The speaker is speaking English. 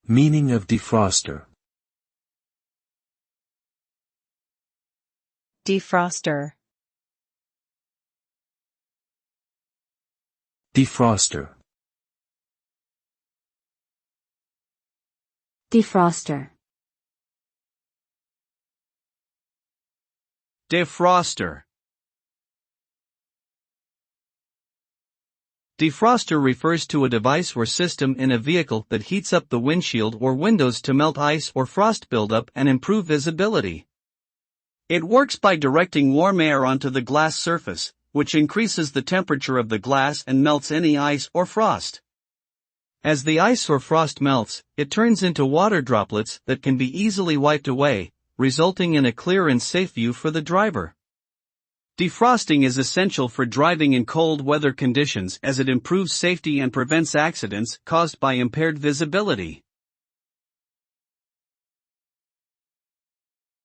Meaning of defroster. Defroster. Defroster. Defroster. Defroster. Defroster refers to a device or system in a vehicle that heats up the windshield or windows to melt ice or frost buildup and improve visibility. It works by directing warm air onto the glass surface, which increases the temperature of the glass and melts any ice or frost. As the ice or frost melts, it turns into water droplets that can be easily wiped away, resulting in a clear and safe view for the driver. Defrosting is essential for driving in cold weather conditions as it improves safety and prevents accidents caused by impaired visibility.